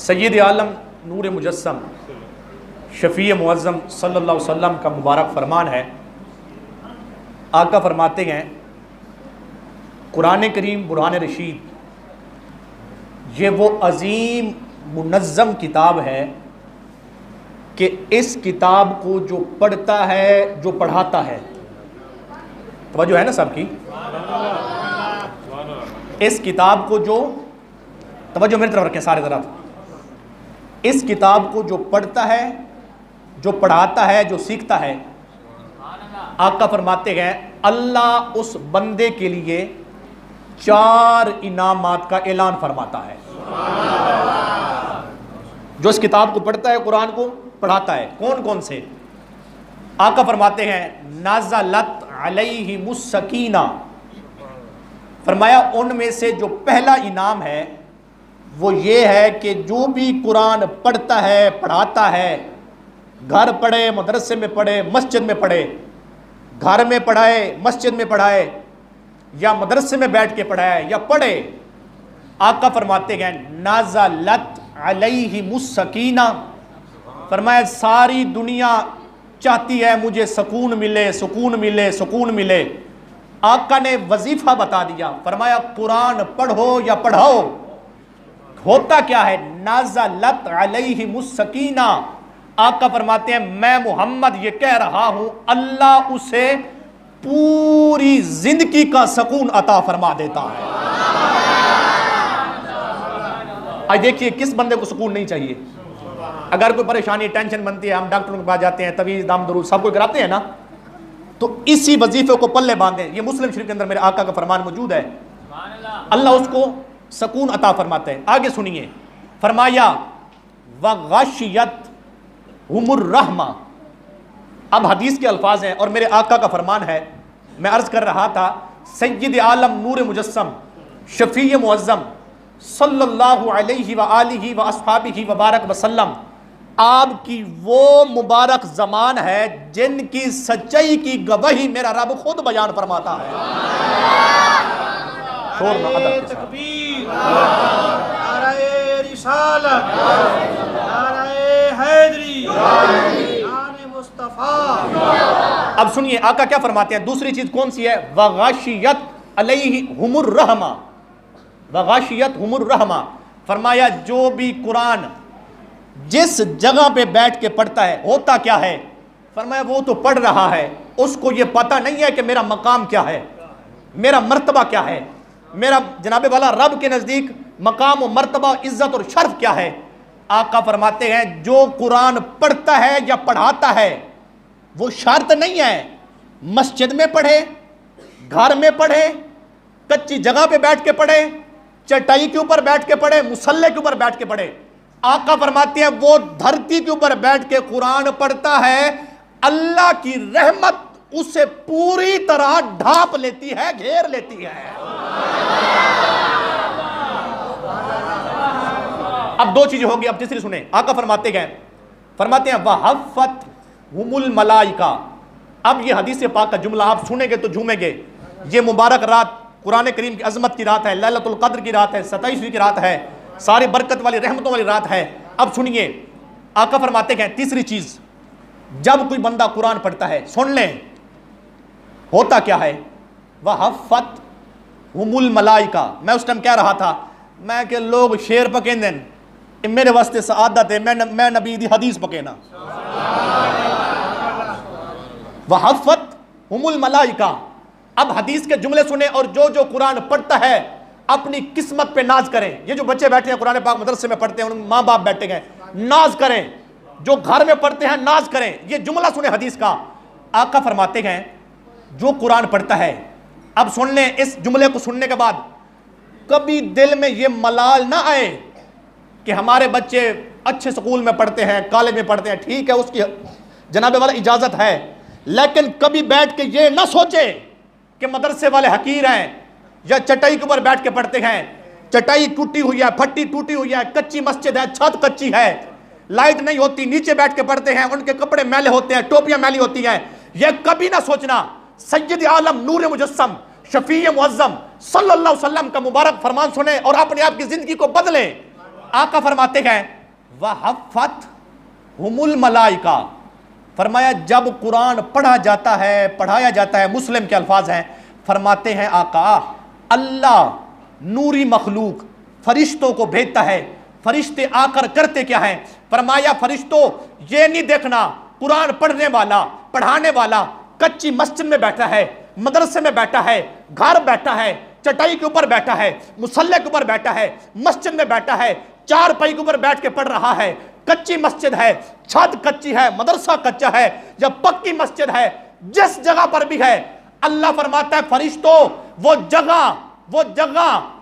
سید عالم نور مجسم شفیع معظم صلی اللہ علیہ وسلم کا مبارک فرمان ہے. آقا فرماتے ہیں قرآن کریم برہان رشید یہ وہ عظیم منظم کتاب ہے کہ اس کتاب کو جو پڑھتا ہے جو پڑھاتا ہے، توجہ ہے نا سب کی، اس کتاب کو جو توجہ میری طرف رکھیں سارے ذرا، اس کتاب کو جو پڑھتا ہے جو پڑھاتا ہے جو سیکھتا ہے، آقا فرماتے ہیں اللہ اس بندے کے لیے 4 انعامات کا اعلان فرماتا ہے. جو اس کتاب کو پڑھتا ہے، قرآن کو پڑھاتا ہے، کون کون سے؟ آقا فرماتے ہیں نازلت علیہم السکینہ، فرمایا ان میں سے جو پہلا انعام ہے وہ یہ ہے کہ جو بھی قرآن پڑھتا ہے پڑھاتا ہے، گھر پڑھے، مدرسے میں پڑھے، مسجد میں پڑھے، گھر میں پڑھائے، مسجد میں پڑھائے، یا مدرسے میں بیٹھ کے پڑھائے یا پڑھے، آقا فرماتے ہیں نازلت علیہم السکینہ، فرمایا ساری دنیا چاہتی ہے مجھے سکون ملے، سکون ملے، سکون ملے. آقا نے وظیفہ بتا دیا، فرمایا قرآن پڑھو یا پڑھاؤ. ہوتا کیا ہے؟ نازلت علیہم السکینہ، آقا فرماتے ہیں میں محمد یہ کہہ رہا ہوں اللہ اسے پوری زندگی کا سکون عطا فرما دیتا ہے. آج دیکھیے کس بندے کو سکون نہیں چاہیے؟ اگر کوئی پریشانی ٹینشن بنتی ہے ہم ڈاکٹروں کے پاس جاتے ہیں، طویز دم درود سب کوئی کراتے ہیں نا، تو اسی وظیفے کو پلے باندھیں. یہ مسلم شریف کے اندر میرے آقا کا فرمان موجود ہے، اللہ اس کو سکون عطا فرماتا ہے. آگے سنیے، فرمایا وغشیتہم الرحمہ. اب حدیث کے الفاظ ہیں اور میرے آقا کا فرمان ہے. میں عرض کر رہا تھا سید عالم نور مجسم شفیع معظم صلی اللہ علیہ وآلہ واصحابہ وبارک وسلم آپ کی وہ مبارک زمان ہے جن کی سچائی کی گواہی میرا رب خود بیان فرماتا ہے. تکبیر، نعرہ رسالت، نعرہ حیدری، نعرہ مصطفیٰ. اب سنیے آقا کیا فرماتے ہیں. دوسری چیز کون سی ہے؟ وغاشیت علیہم الرحمہ، وغاشیتہم الرحمہ، فرمایا جو بھی قرآن جس جگہ پہ بیٹھ کے پڑھتا ہے ہوتا کیا ہے؟ فرمایا وہ تو پڑھ رہا ہے، اس کو یہ پتہ نہیں ہے کہ میرا مقام کیا ہے، میرا مرتبہ کیا ہے، میرا جناب والا رب کے نزدیک مقام و مرتبہ عزت اور شرف کیا ہے. آقا فرماتے ہیں جو قرآن پڑھتا ہے یا پڑھاتا ہے وہ شرط نہیں ہے مسجد میں پڑھے، گھر میں پڑھے، کچی جگہ پہ بیٹھ کے پڑھے، چٹائی کے اوپر بیٹھ کے پڑھے، مصلے کے اوپر بیٹھ کے پڑھے. آقا فرماتے ہیں وہ دھرتی کے اوپر بیٹھ کے قرآن پڑھتا ہے، اللہ کی رحمت اسے پوری طرح ڈھانپ لیتی ہے، گھیر لیتی ہے. اب 2 چیزیں ہوگی، اب تیسری سنیں. آقا فرماتے ہیں وَحَفَّتْهُمُ الْمَلَائِکَةُ. اب یہ حدیث پاک کا جملہ آپ سنیں گے تو جھومیں گے. یہ مبارک رات قرآن کریم کی عظمت کی رات ہے، لیلۃ القدر کی رات ہے، 27ویں کی رات ہے، ساری برکت والی رحمتوں والی رات ہے. اب سنیے آقا فرماتے ہیں تیسری چیز، جب کوئی بندہ قرآن پڑھتا ہے سن لیں ہوتا کیا ہے؟ وَحَفَّتْهُمُ الْمَلَائِکَةُ. میں اس ٹائم کہہ رہا تھا میں کہ لوگ شیر پکیں دیں میرے واسطے سعادت ہے، میں نبی دی حدیث پکینا. وَحَفَّتْهُمُ الْمَلَائِکَةُ. اب حدیث کے جملے سنیں اور جو جو قرآن پڑھتا ہے اپنی قسمت پہ ناز کریں. یہ جو بچے بیٹھے ہیں قرآن پاک مدرسے میں پڑھتے ہیں، ان ماں باپ بیٹھے ہیں، ناز کریں. جو گھر میں پڑھتے ہیں ناز کریں. یہ جملہ سنیں حدیث کا. آقا فرماتے ہیں جو قرآن پڑھتا ہے، اب سن لیں اس جملے کو سننے کے بعد کبھی دل میں یہ ملال نہ آئے کہ ہمارے بچے اچھے سکول میں پڑھتے ہیں، کالج میں پڑھتے ہیں، ٹھیک ہے اس کی جناب والا اجازت ہے، لیکن کبھی بیٹھ کے یہ نہ سوچے کہ مدرسے والے حقیر ہیں یا چٹائی کے اوپر بیٹھ کے پڑھتے ہیں. چٹائی ٹوٹی ہوئی ہے، پھٹی ٹوٹی ہوئی ہے، کچی مسجد ہے، چھت کچی ہے، لائٹ نہیں ہوتی، نیچے بیٹھ کے پڑھتے ہیں، ان کے کپڑے میلے ہوتے ہیں، ٹوپیاں میلی ہوتی ہیں. یہ کبھی نہ سوچنا سید عالم نور مجسم شفیع معظم صلی اللہ علیہ وسلم کا مبارک فرمان سنیں اور اپنے آپ کی زندگی کو بدلیں. آقا فرماتے ہیں وَحَفَّتْهُمُ الْمَلَائِکَہ، فرمایا جب قرآن پڑھا جاتا ہے، پڑھایا جاتا ہے، مسلم کے الفاظ ہیں، فرماتے ہیں آقا اللہ نوری مخلوق فرشتوں کو بھیجتا ہے، فرشتے آ کر کرتے کیا ہیں؟ فرمایا فرشتوں یہ نہیں دیکھنا قرآن پڑھنے والا پڑھانے والا کچی مسجد میں بیٹھا ہے، مدرسے میں بیٹھا ہے، گھر بیٹھا ہے، چٹائی کے اوپر بیٹھا ہے، مصلے کے اوپر بیٹھا ہے، مسجد میں بیٹھا ہے، چار پائی کے اوپر بیٹھ کے پڑھ رہا ہے، کچی مسجد ہے، چھت کچی ہے، مدرسہ کچا ہے یا پکی مسجد ہے، جس جگہ پر بھی ہے، اللہ فرماتا ہے فرشتوں وہ جگہ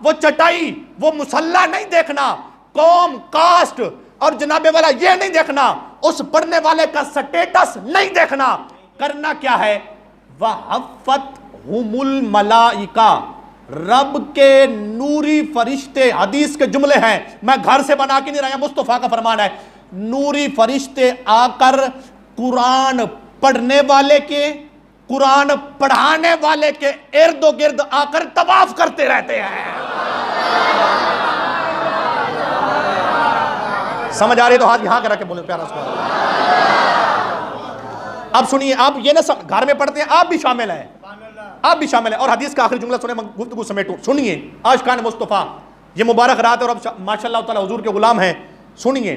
وہ چٹائی وہ مصلی نہیں دیکھنا، قوم کاسٹ اور جناب والا یہ نہیں دیکھنا، اس پڑھنے والے کا سٹیٹس نہیں دیکھنا، کرنا کیا ہے؟ وَحَفَّتْهُمُ الْمَلَائِکَہ، رب کے نوری فرشتے، حدیث کے جملے ہیں، میں گھر سے بنا کے نہیں رہا، مصطفیٰ کا فرمان ہے، نوری فرشتے آ کر قرآن پڑھنے والے کے، قرآن پڑھانے والے کے ارد و گرد آ کر طواف کرتے رہتے ہیں۔ سمجھ آ رہی تو ہاتھ یہاں کر کے بولیں پیارا سبحان اللہ۔ اب سنیے، آپ یہ نہ گھر میں پڑھتے ہیں، آپ بھی شامل ہیں، آپ بھی شامل ہیں، اور حدیث کا آخری جملہ سنیں، میں گفتگو سمیٹوں، سنیے عاشقان مصطفیٰ، یہ مبارک رات ہے اور اب ماشاءاللہ تعالی حضور کے غلام ہیں، سنیے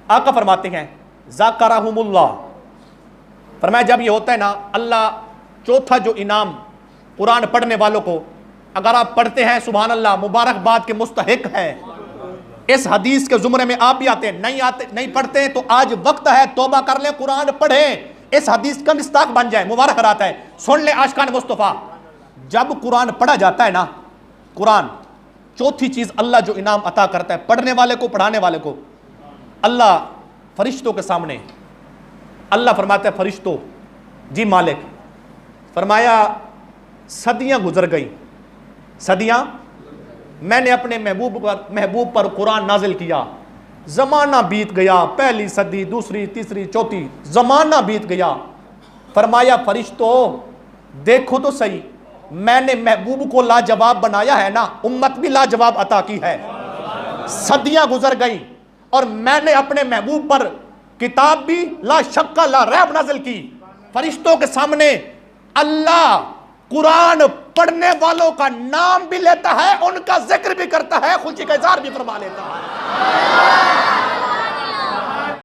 آقا فرماتے ہیں ذاکرہم اللہ، فرمایا جب یہ ہوتا ہے نا، اللہ چوتھا جو انعام قرآن پڑھنے والوں کو، اگر آپ پڑھتے ہیں سبحان اللہ مبارکباد کے مستحق ہے، اس حدیث کے زمرے میں آپ بھی آتے ہیں، نہیں پڑھتے ہیں تو آج وقت ہے توبہ کر لیں، قرآن پڑھیں، اس حدیث کا مصداق بن جائے، مبارک رات ہے، سن لیں عاشقان مصطفیٰ، جب قرآن پڑھا جاتا ہے نا، قرآن چوتھی چیز اللہ جو انعام عطا کرتا ہے پڑھنے والے کو پڑھانے والے کو، اللہ فرشتوں کے سامنے اللہ فرماتا ہے فرشتوں جی مالک، فرمایا صدیاں گزر گئی، صدیاں میں نے اپنے محبوب پر قرآن نازل کیا، زمانہ بیت گیا، پہلی صدی، دوسری، تیسری، چوتھی، زمانہ بیت گیا، فرمایا فرشتوں دیکھو تو صحیح، میں نے محبوب کو لاجواب بنایا ہے نا، امت بھی لاجواب عطا کی ہے، صدیاں گزر گئی اور میں نے اپنے محبوب پر کتاب بھی لا شک لا ریب نازل کی، فرشتوں کے سامنے اللہ قرآن پڑھنے والوں کا نام بھی لیتا ہے، ان کا ذکر بھی کرتا ہے، خوشی کا اظہار بھی فرما لیتا ہے۔